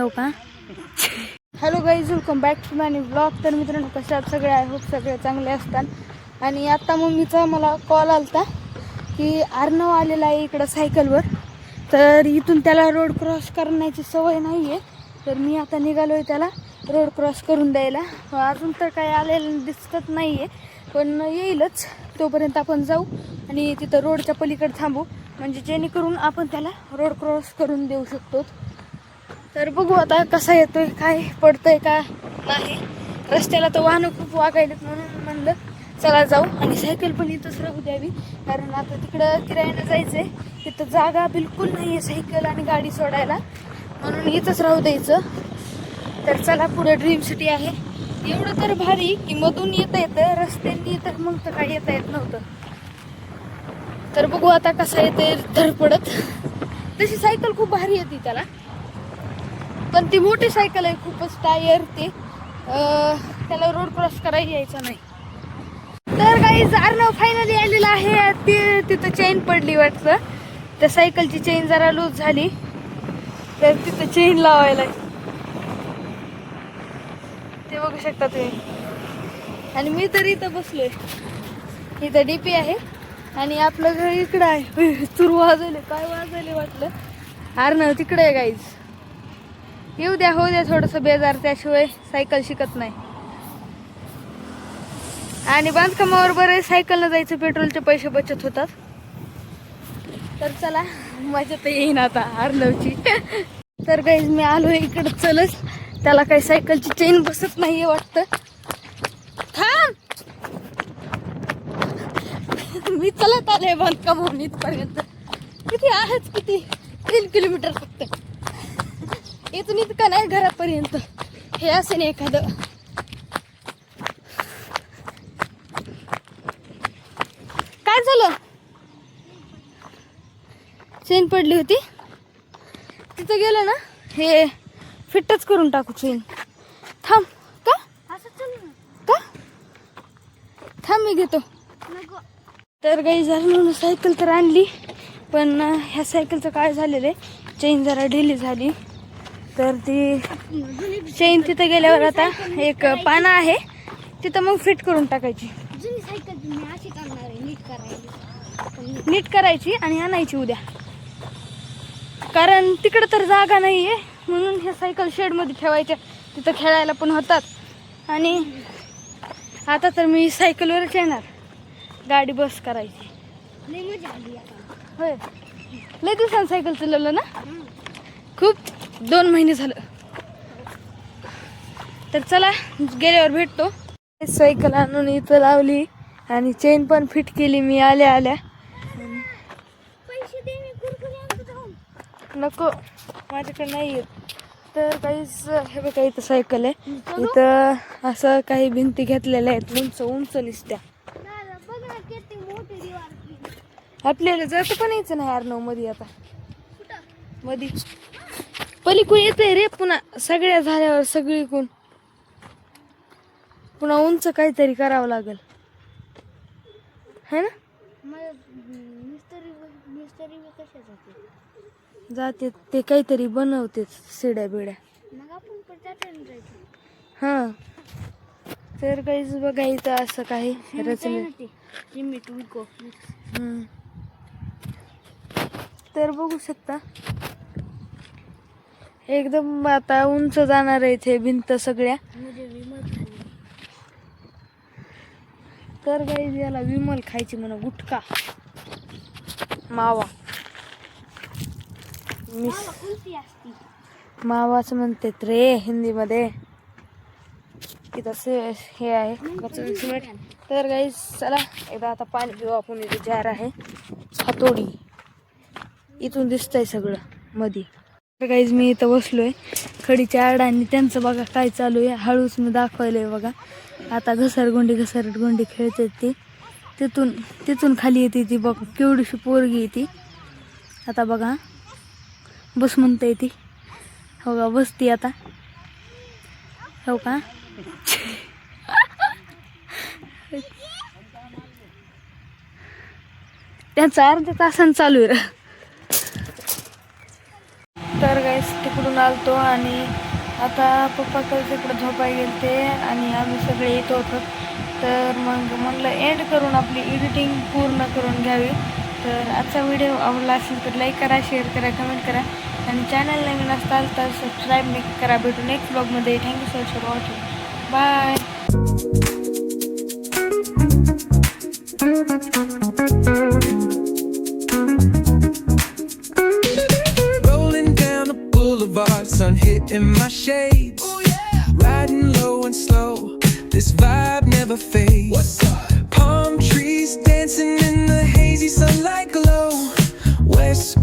हो का. Hello guys, welcome back to my blog. तर मित्रांनो, कसे आहात सगळे? आय होप सगळे चांगले असतात. आणि आता मम्मीचा मला कॉल आलता की अर्णव आलेला आहे इकडं सायकलवर. तर इथून त्याला रोड क्रॉस करण्याची सवय नाही आहे, तर मी आता निघालो आहे त्याला रोड क्रॉस करून द्यायला. अजून तर काही आलेलं दिसत नाही आहे, पण येईलच. तोपर्यंत आपण जाऊ आणि तिथं रोडच्या पलीकडे थांबू, म्हणजे जेणेकरून आपण त्याला रोड क्रॉस करून देऊ शकतो. तर बघू आता कसा येतोय, काय पडतंय का नाही. रस्त्याला तर वाहनं खूप वागायलेत, म्हणून म्हणलं चला जाऊ. आणि सायकल पण इथंच राहू द्यावी, कारण आता तिकडं किरायानं जायचंय. तिथं जागा बिलकुल नाही आहे सायकल आणि गाडी सोडायला, म्हणून इथंच राहू द्यायचं. तर चला, पुढे ड्रीम सिटी आहे. एवढं तर भारी की मधून येता येतं रस्त्यांनी, तर मग तर काही येता येत नव्हतं. तर बघू आता कसा येते धडपडत. तशी सायकल खूप भारी येते त्याला, पण ती मोठी सायकल आहे खूपच. टायर ते त्याला रोड क्रॉस करायला यायचं नाही. तर गाईज, अर्णव फायनली आलेला आहे. तिथं चेन पडली वाटतं, त्या सायकलची चेन जरा लूज झाली, तर तिथं चेन लावायला ते बघू शकता तुम्ही. आणि मी तर इथं बसलोय. इथं डीपी आहे आणि आपलं घर इकडं आहे. चूर वाजवले, काय वाजवले वाटलं. अर्णव तिकडे आहे गाईज. येऊ द्या, होऊ द्या थोडंसं बेजार, त्याशिवाय सायकल शिकत नाही. आणि बांधकामावर बरे सायकलनं जायचं, पेट्रोलचे पैसे बचत होतात. तर चला, मजा तर येईन आता अर्णवची. तर गाईज, मी आलोय इकडं चलच. त्याला काही सायकलची चेन बसत नाहीये वाटतं. थांब, मी चलत आलोय बांधकामावरून इथपर्यंत. किती आहेच, किती 3 किलोमीटर फक्त. इथून इतकं नाही घरापर्यंत. हे असं नाही एखादं. काय झालं? चेन पडली होती. तिथं गेलं ना, हे फिटच करून टाकू चेन. थांब. का का थांब, मी घेतो. तर काही झालं म्हणून सायकल तर आणली, पण ह्या सायकलचं काय झालेलं आहे, चेन जरा ढिली झाली. तर ती चेन तिथं गेल्यावर आता एक पाना आहे, तिथं मग फिट करून टाकायची. नीट करायची आणि आणायची उद्या, कारण तिकडं तर जागा नाही आहे, म्हणून ह्या सायकल शेडमध्ये ठेवायच्या. तिथं खेळायला पण होतात. आणि आता तर मी सायकलवरच येणार, गाडी बस करायची. होय, लय दिवसांनी सायकल चालवलं ना, खूप 2 महिने झालं. तर चला, गेल्यावर भेटतो. सायकल आणून इथं लावली आणि चेन पण फिट केली मी आल्या आल्या. नको, माझ्याकडे नाही येत. तर काहीच, हे बघा इथं सायकल आहे. इथं असं काही भिंती घेतलेल्या आहेत उंच उंच निसत्या. आपल्याला जातं पण यायचं नाही अर्णव मध्ये. आता मध्ये पलीकडून येते रे, पुन्हा सगळ्या झाल्यावर सगळीकडून पुन्हा उंच काहीतरी करावं लागेल, है ना. जाते ते काहीतरी बनवते शिड्या बिड्या. हा, तर काहीच बघायचं असं काही रचने. तर बघू शकता, एकदम आता उंच जाणार आहे इथे भिंत सगळ्या. तर गाईज, याला विमल खायची म्हणा, गुटखा मावा. मावाच म्हणतात रे हिंदीमध्ये. इथं हे आहे कच्चं सिमेंट. तर गाईज चला, एकदा आता पाणी पिऊ आपण. इथे जार आहे, हातोडी, इथून दिसतंय सगळं मध्ये. तर गाईज, मी इथं बसलोय खडीच्या आडांनी. त्यांचं बघा काय चालू आहे, हळूच मी दाखवलंय बघा. आता घसरगुंडी खेळते ती. तिथून खाली येते ती बघा, केवढीशी पोरगी येते. आता बघा, बस म्हणते ती. हो का, बसती आता. हो का. त्यांचा अर्ध्या तासानं चालू आहे. तर गाईस तिकडून आलतो आणि आता पप्पा तर तिकडं झोपाय गेले ते आणि आम्ही सगळे येत होतो. तर मग म्हणलं एंड करून आपली एडिटिंग पूर्ण करून घ्यावी. तर आजचा व्हिडिओ आवडला असेल तर लाईक करा, शेअर करा, कमेंट करा आणि चॅनल नवीन असताल तर सबस्क्राईब नक्की करा. भेटू नेक्स्ट ब्लॉगमध्ये. Thank you so much for watching. Bye. Rolling down the boulevard, sun hitting my shades. Riding low and slow, this vibe never fades. Palm trees dancing in the hazy sunlight glow. West